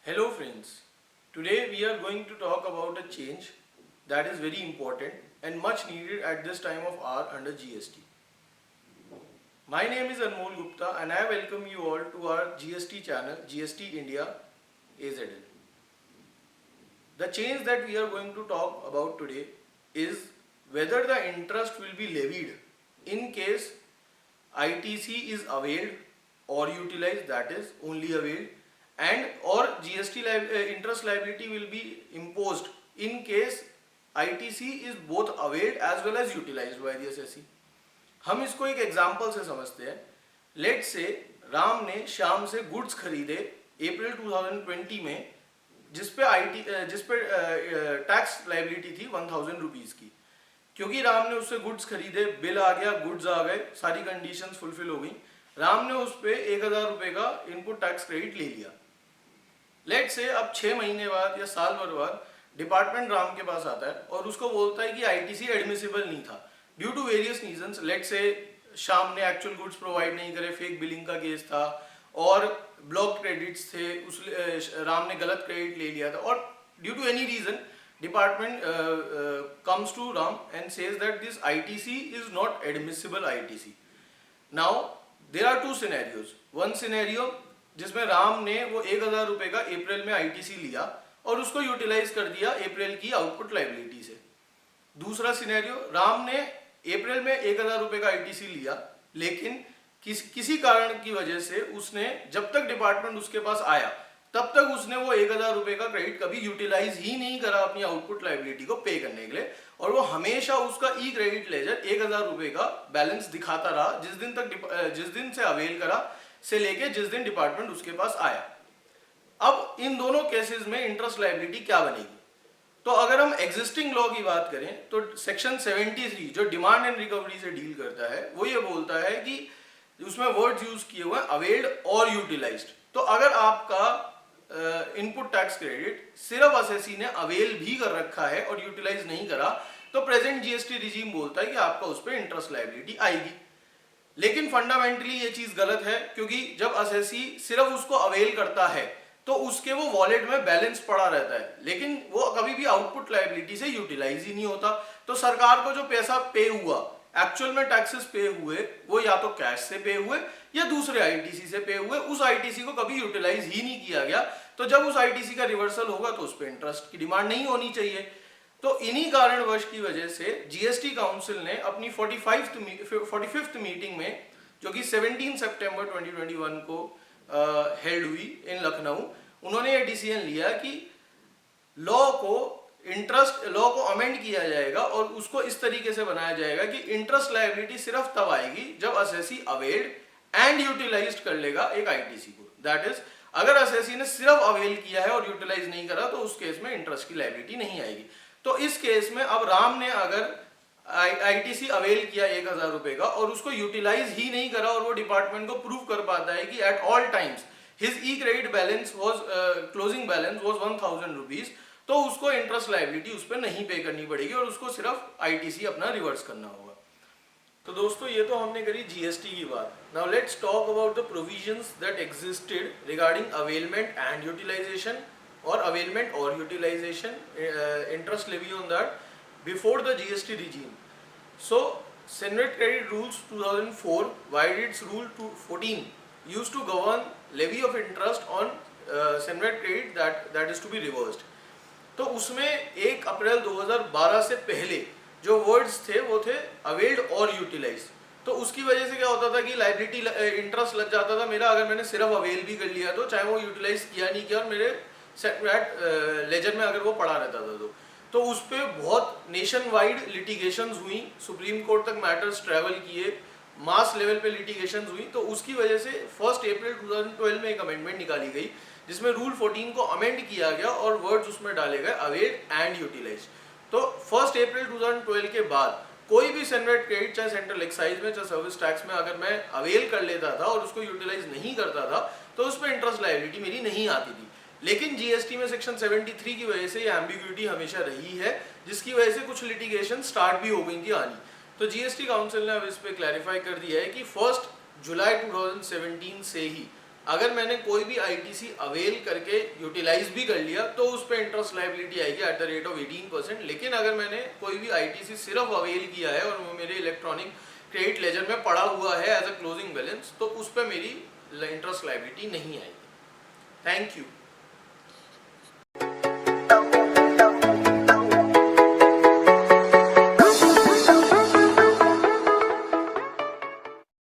Hello friends, today we are going to talk about a change that is very important and much needed at this time of hour under GST. My name is Anmol Gupta and I welcome you all to our GST channel GST India AZL. The change that we are going to talk about today is whether the interest will be levied in case ITC is availed or utilized, that is only availed, and or interest liability will be imposed in case ITC is both availed as well as utilized by the assessee. हम इसको एक example से समझते हैं. Let's say Ram ने श्याम से goods खरीदे अप्रैल 2020 में जिस पे टैक्स लाइबिलिटी थी 1000 रुपीज की. क्योंकि राम ने उससे गुड्स खरीदे, बिल आ गया, गुड्स आ गए, सारी कंडीशंस फुलफिल हो गई, राम ने उस पे 1000 रुपए का इनपुट टैक्स क्रेडिट ले लिया. लेट से अब 6 महीने बाद या साल भर बाद डिपार्टमेंट राम के पास आता है और उसको बोलता है कि आईटीसी एडमिसिबल नहीं था due to various reasons. Let's say Sham ने एक्चुअल गुड्स प्रोवाइड नहीं करे, फेक बिलिंग का केस था और ब्लॉक क्रेडिट्स थे, उस राम ने गलत क्रेडिट ले लिया था, और due to any reason department comes to Ram and says that this ITC is not admissible ITC. Now there are two scenarios. One scenario जिसमें राम ने वो 1000 रुपए का अप्रैल में ITC लिया और उसको यूटिलाइज कर दिया अप्रैल की आउटपुट लाइबिलिटी से. दूसरा सिनेरियो, राम ने अप्रैल में 1000 रुपए का ITC लिया लेकिन किसी कारण की वजह से उसने जब तक डिपार्टमेंट उसके पास आया तब तक उसने वो 1000 रुपए का क्रेडिट कभी यूटिलाइज ही नहीं करा अपनी आउटपुट लाइबिलिटी को पे करने के लिए, और वो हमेशा उसका ई क्रेडिट लेजर 1000 रुपए का बैलेंस दिखाता रहा जिस दिन से अवेल करा से लेके जिस दिन डिपार्टमेंट उसके पास आया. अब इन दोनों केसेस में इंटरेस्ट लाइबिलिटी क्या बनेगी? तो अगर हम एग्जिस्टिंग लॉ की बात करें तो सेक्शन 73 जो डिमांड एंड रिकवरी से डील करता है वो ये बोलता है कि उसमें वर्ड्स यूज किए हुए अवेल्ड और यूटिलाइज्ड. तो अगर आपका इनपुट टैक्स क्रेडिट सिर्फ असेसी ने अवेल भी कर रखा है और यूटिलाइज नहीं करा तो प्रेजेंट जीएसटी रिजीम बोलता है कि आपका उस पर इंटरेस्ट लाइबिलिटी आएगी. लेकिन फंडामेंटली ये चीज गलत है, क्योंकि जब असेसी सिर्फ उसको अवेल करता है तो उसके वो वॉलेट में बैलेंस पड़ा रहता है लेकिन वो कभी भी आउटपुट लाइबिलिटी से यूटिलाइज ही नहीं होता. तो सरकार को जो पैसा पे हुआ, एक्चुअल में टैक्सेस पे हुए, वो या तो कैश से पे हुए या दूसरे आईटीसी से पे हुए, उस आईटीसी को कभी यूटिलाइज ही नहीं किया गया. तो जब उस आईटीसी का रिवर्सल होगा तो उस पर इंटरेस्ट की डिमांड नहीं होनी चाहिए. तो इन्हीं कारणवश की वजह से जीएसटी काउंसिल ने अपनी 45th मीटिंग में, जो कि 17 सितंबर 2021 को हेल्ड हुई इन लखनऊ, उन्होंने ये डिसीजन लिया कि लॉ को अमेंड किया जाएगा और उसको इस तरीके से बनाया जाएगा कि इंटरेस्ट लायबिलिटी सिर्फ तब आएगी जब असेसी अवेल्ड एंड यूटिलाइज्ड कर लेगा एक आईटीसी को. दैट इज, अगर असेसी ने सिर्फ अवेल किया है और यूटिलाइज नहीं करा तो उस केस में इंटरेस्ट की लायबिलिटी नहीं आएगी. तो इस केस में अब राम ने अगर आईटीसी अवेल किया 1000 रुपए का और उसको यूटिलाइज ही नहीं करा और वो डिपार्टमेंट को प्रूव कर पाता है कि at all times his E credit balance was closing balance was 1000 rupees, तो उसको इंटरेस्ट लायबिलिटी उस पर नहीं पे करनी पड़ेगी और उसको सिर्फ आईटीसी अपना रिवर्स करना होगा. तो दोस्तों ये तो हमने करी जीएसटी की बात. Now let's talk about the provisions that existed regarding availment and utilization or availment or utilization, interest levy on that before the GST regime. So Senate Credit Rules 2004 via its Rule 14 used to govern levy of interest on Senate credit that is to be reversed. तो उसमें 1 अप्रैल 2012 से पहले जो words थे वो थे availed और utilise. तो उसकी वजह से क्या होता था कि लाइबिलिटी इंटरेस्ट लग जाता था मेरा, अगर मैंने सिर्फ अवेल भी कर लिया तो, चाहे वो यूटिलाइज किया नहीं किया, और मेरे लेजर में अगर वो पड़ा रहता था तो उस पर बहुत नेशन वाइड लिटिगेशंस हुई, सुप्रीम कोर्ट तक मैटर्स ट्रैवल किए, मास लेवल पे लिटिगेशंस हुई. तो उसकी वजह से 1 अप्रैल 2012 में एक अमेंडमेंट निकाली गई जिसमें रूल 14 को अमेंड किया गया और वर्ड्स उसमें डाले गए अवेल्ड एंड यूटिलाइज. तो 1 अप्रैल 2012 के बाद कोई भी सेनरेट क्रेडिट, चाहे सेंट्रल एक्साइज में चाहे सर्विस टैक्स में, अगर मैं अवेल कर लेता था और उसको यूटिलाइज नहीं करता था तो उस पर इंटरेस्ट लायबिलिटी मेरी नहीं आती थी. लेकिन जीएसटी में सेक्शन 73 की वजह से ये एम्बिग्यूटी हमेशा रही है, जिसकी वजह से कुछ लिटिगेशन स्टार्ट भी हो गई थी आनी. तो जीएसटी काउंसिल ने अब इस पे क्लैरिफाई कर दिया है कि 1 जुलाई 2017 से ही अगर मैंने कोई भी आईटीसी अवेल करके यूटिलाइज भी कर लिया तो उस पर इंटरेस्ट लायबिलिटी आएगी एट द रेट ऑफ 18%। लेकिन अगर मैंने कोई भी आईटीसी सिर्फ अवेल किया है और वो मेरे इलेक्ट्रॉनिक क्रेडिट लेजर में पड़ा हुआ है एज अ क्लोजिंग बैलेंस, तो उस पर मेरी इंटरेस्ट लायबिलिटी नहीं आएगी। Thank you.